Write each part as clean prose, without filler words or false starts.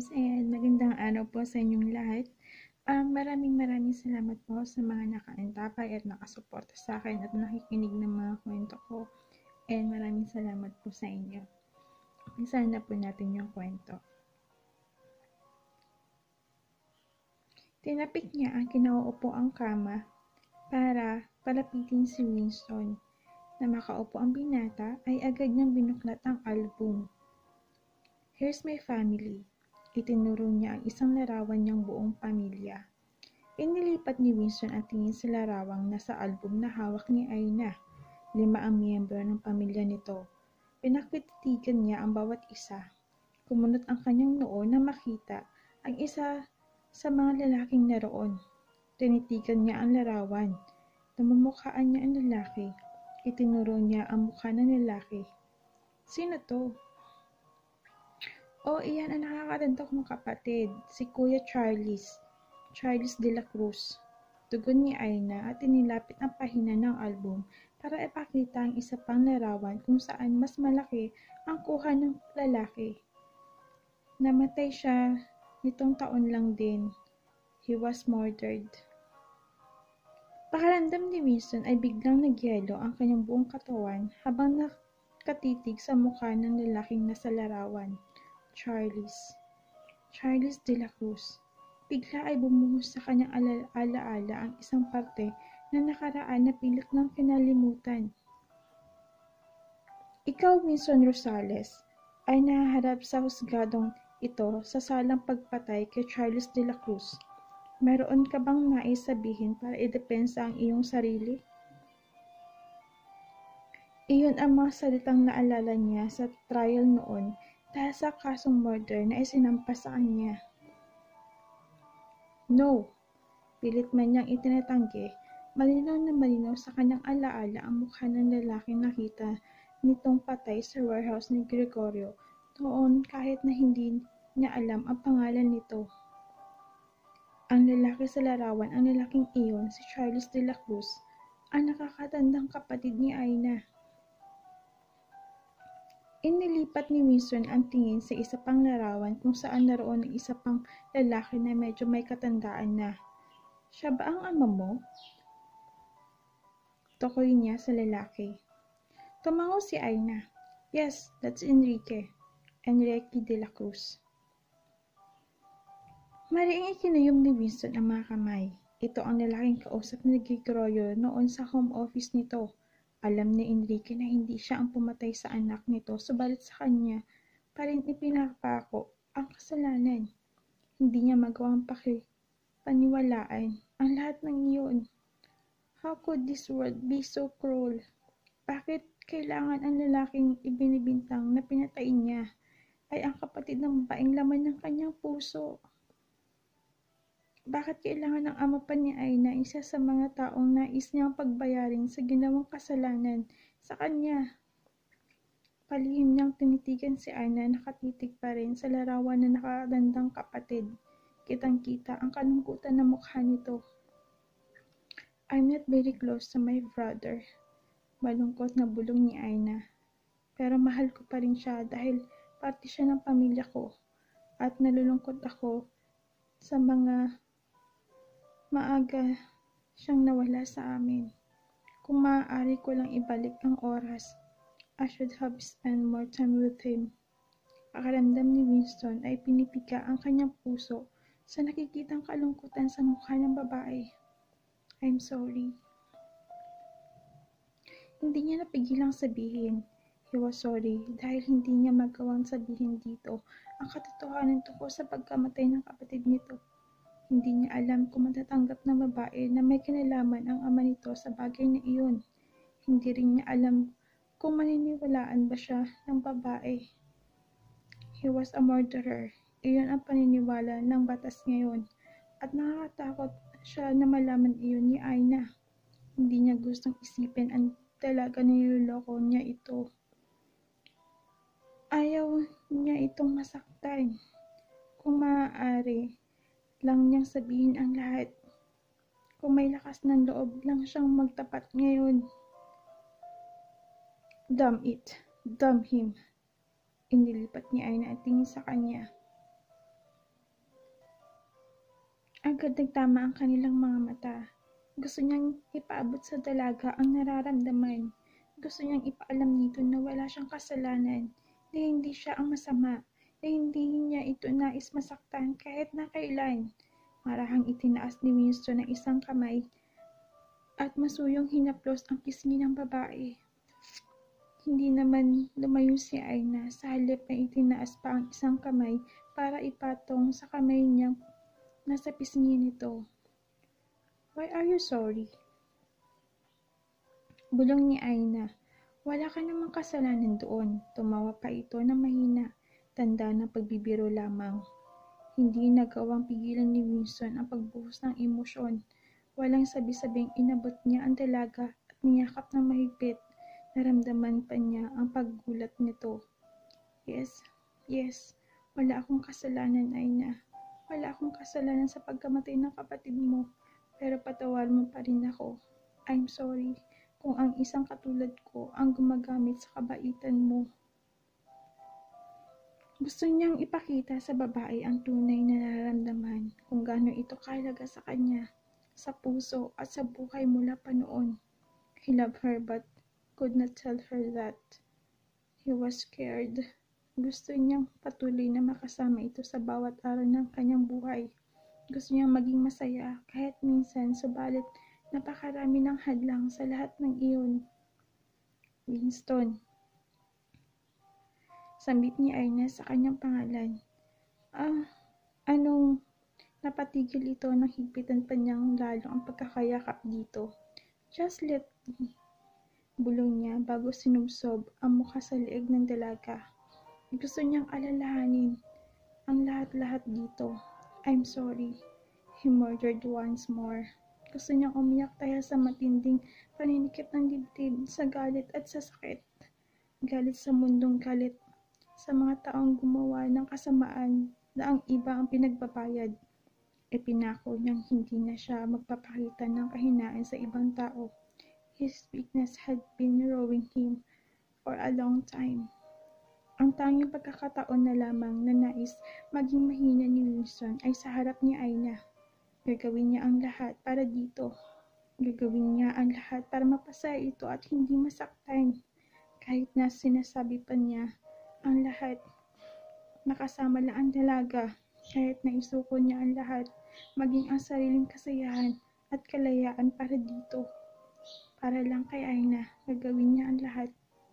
guys, and magandang araw po sa inyong lahat. Maraming salamat po sa mga nakaantabay at nakasuporta sa akin at nakikinig ng mga kwento ko. And maraming salamat po sa inyo. Umpisahan na po natin yung kwento. Tinapik niya ang kinauupo ang kama para palapitin si Winston. Na makaupo ang binata ay agad niyang binuklat ang album. Here's my family. Itinuro niya ang isang larawan niyang buong pamilya. Inilipat ni Winston ang tingin sa larawang nasa album na hawak ni Aina. 5 ang miyembro ng pamilya nito. Pinakwitigan niya ang bawat isa. Kumunot ang kanyang noo na makita ang isa sa mga lalaking naroon. Tinitigan niya ang larawan. Namumukhaan niya ang lalaki. Itinuro niya ang mukha ng lalaki. Sino to? Iyan ang nakakatanda kong kapatid, si Kuya Charles de la Cruz. Tugon ni Aina at inilapit ang pahina ng album para ipakita ang isa pang larawan kung saan mas malaki ang kuha ng lalaki. Namatay siya nitong taon lang din. He was murdered. Pakiramdam ni Winston ay biglang nagyelo ang kanyang buong katawan habang nakatitig sa mukha ng lalaking nasa larawan. Charles de la Cruz. Bigla ay bumuhos sa kanyang alaala ang isang parte na nakaraan na pilit ng kinalimutan. Ikaw, Winston Rosales, ay nahaharap sa husgadong ito sa salang pagpatay kay Charles de la Cruz. Meron ka bang nais sabihin para idepensa ang iyong sarili? Iyon ang mga salitang naalala niya sa trial noon dahil sa kasong murder na isinampa sa kanya. No, pilit man niyang itinatanggi, malinaw na malinaw sa kanyang alaala ang mukha ng lalaking nakita nitong patay sa warehouse ni Gregorio noon kahit na hindi niya alam ang pangalan nito. Ang lalaki sa larawan, ang lalaking iyon, si Charles de la Cruz, ang nakakatandang kapatid ni Aina. Inilipat ni Winston ang tingin sa isa pang larawan kung saan naroon ang isa pang lalaki na medyo may katandaan na. Siya ba ang ama mo? Tukoy niya sa lalaki. Tumango si Aina. Yes, that's Enrique de la Cruz. Mariing ikinuyom ni Winston ang mga kamay. Ito ang lalaking kausap ni Gregorio noon sa home office nito. Alam ni Enrique na hindi siya ang pumatay sa anak nito, subalit sa kanya pa rin ipinapako ang kasalanan. Hindi niya magawang paniwalaan ang lahat ng iyon. How could this world be so cruel? Bakit kailangan ang lalaking ibinibintang na pinatay niya ay ang kapatid ng babaeng laman ng kanyang puso? Bakit kailangan ng ama pa ni Aina, isa sa mga taong nais niyang pagbayarin sa ginawang kasalanan sa kanya? Palihim niyang tinitigan si Aina, nakatitig pa rin sa larawan na nakatandang kapatid. Kitang-kita ang kalungkutan na mukha nito. I'm not very close to my brother. Malungkot na bulong ni Aina. Pero mahal ko pa rin siya dahil parte siya ng pamilya ko. At nalulungkot ako sa mga maaga siyang nawala sa amin. Kung maaari ko lang ibalik ang oras, I should have spent more time with him. Pakiramdam ni Winston ay pinipiga ang kanyang puso sa nakikitang kalungkutan sa mukha ng babae. I'm sorry. Hindi niya napigilang sabihin, he was sorry dahil hindi niya magawang sabihin dito ang katotohanan tungkol sa pagkamatay ng kapatid nito. Hindi niya alam kung matatanggap ng babae na may kinalaman ang ama nito sa bagay na iyon. Hindi rin niya alam kung maniniwalaan ba siya ng babae. He was a murderer. Iyon ang paniniwala ng batas ngayon. At nakakatakot siya na malaman iyon ni Aina. Hindi niya gustong isipin ang dalaga na niloloko niya ito. Ayaw niya itong masaktan. Kung maaari lang niyang sabihin ang lahat. Kung may lakas ng loob lang siyang magtapat ngayon. Damn it. Damn him. Inilipat ni Aina ang tingin sa kanya. Agad nagtama ang kanilang mga mata. Gusto niyang ipaabot sa dalaga ang nararamdaman. Gusto niyang ipaalam nito na wala siyang kasalanan, na hindi siya ang masama, na hindi niya ito nais masaktan kahit na kailan. Marahang itinaas ni Winston ang isang kamay at masuyong hinaplos ang pisngi ng babae. Hindi naman lumayo si Aina, sa halip na itinaas pa ang isang kamay para ipatong sa kamay niyang nasa pisngi nito. Why are you sorry? Bulong ni Aina. Wala ka namang kasalanan doon. Tumawa pa ito na mahina. Tanda ng pagbibiro lamang. Hindi nagawang pigilan ni Winston ang pagbuhos ng emosyon. Walang sabi-sabing inabot niya ang dalaga at niyakap ng mahigpit. Naramdaman pa niya ang paggulat nito. Yes, wala akong kasalanan, Aina. Wala akong kasalanan sa pagkamatay ng kapatid mo, pero patawarin mo pa rin ako. I'm sorry kung ang isang katulad ko ang gumagamit sa kabaitan mo. Gusto niyang ipakita sa babae ang tunay na nararamdaman, kung gaano ito kahalaga sa kanya, sa puso at sa buhay mula pa noon. He loved her but could not tell her that. He was scared. Gusto niyang patuloy na makasama ito sa bawat araw ng kanyang buhay. Gusto niyang maging masaya kahit minsan, subalit napakarami ng hadlang sa lahat ng iyon. Winston. Sambit ni Aina sa kanyang pangalan. Anong napatigil ito nang higpitan pa niyang lalo ang pagkakayakap dito. Just let me. Bulong niya bago sinubsob ang mukha sa leeg ng dalaga. Gusto niyang alalahanin ang lahat-lahat dito. I'm sorry. He murmured once more. Gusto niyang umiyak dahil sa matinding paninikip ng dibdib, sa galit at sa sakit. Galit sa mundong galit, sa mga taong gumawa ng kasamaan na ang iba ang pinagbabayad. Ipinako niyang hindi na siya magpapakita ng kahinaan sa ibang tao. His weakness had been rowing him for a long time. Ang tanging pagkakataon na lamang na nais maging mahina ni Winston ay sa harap ni Aina. Gagawin niya ang lahat para dito. Gagawin niya ang lahat para mapasaya ito at hindi masaktan. Kahit na sinasabi pa niya ang lahat, nakasama lang ang dalaga. Kahit na isuko niya ang lahat, maging ang sariling kasayahan at kalayaan para dito. Para lang kay Aina, gagawin niya ang lahat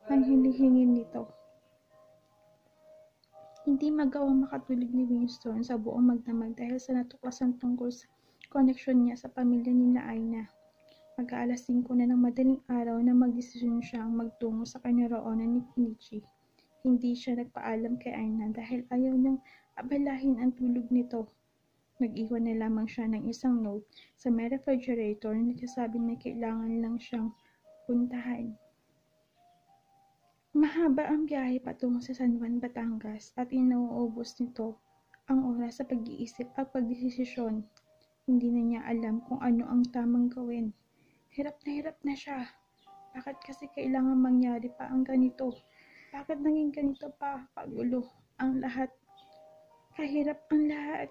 ng hinihingin nito. Hindi magawang makatulog ni Winston sa buong magdamag dahil sa natuklasan tungkol sa koneksyon niya sa pamilya ni Aina. Mag-aalas 5 na ng madaling araw na magdesisyon siyang magtungo sa kinaroonan ni Kenichi. Hindi siya nagpaalam kay Aina dahil ayaw niyang abalahin ang tulog nito. Nag-iwan na lamang siya ng isang note sa may refrigerator na nagsasabing may kailangan lang siyang puntahan. Mahaba ang biyahe patungo sa San Juan, Batangas at inuubos nito ang oras sa pag-iisip at pagdesisyon. Hindi na niya alam kung ano ang tamang gawin. Hirap na siya. Bakit kasi kailangan mangyari pa ang ganito? Bakit naging ganito pa kagulo ang lahat? Kahirap ang lahat.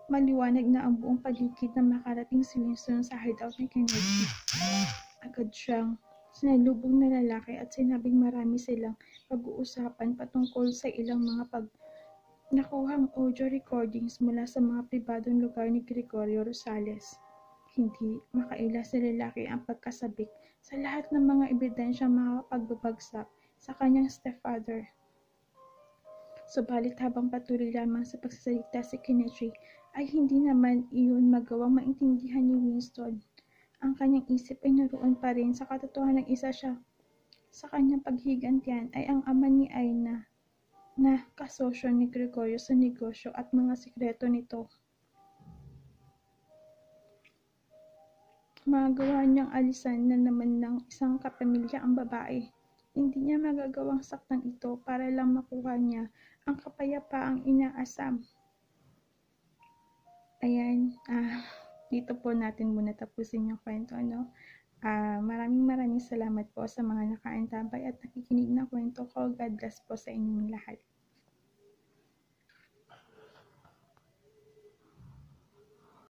Maliwanag na ang buong paligid na makarating si Winston sa hideout ni Kenichi. Agad siyang sinalubong na lalaki at sinabing marami silang pag-uusapan patungkol sa ilang mga nakuhang audio recordings mula sa mga pribadong lugar ni Gregorio Rosales. Hindi makaila sa lalaki ang pagkasabik sa lahat ng mga ebidensyang makapagbabagsak sa kanyang stepfather. Subalit habang patuloy lamang sa pagsasalita si Kenichi, ay hindi naman iyon magawang maintindihan ni Winston. Ang kanyang isip ay naroon pa rin sa katotohanan ng isa siya sa kanyang paghigantihan ay ang ama ni Aina na kasosyo ni Gregorio sa negosyo at mga sikreto nito. Magagawa niyang alisan na naman ng isang kapamilya ang babae. Hindi niya magagawang saktan ito para lang makuha niya ang kapayapaang inaasam. Ayan, dito po natin muna tapusin yung kwento, no? Maraming salamat po sa mga nakaantabay at nakikinig na kwento ko. God bless po sa inyong lahat.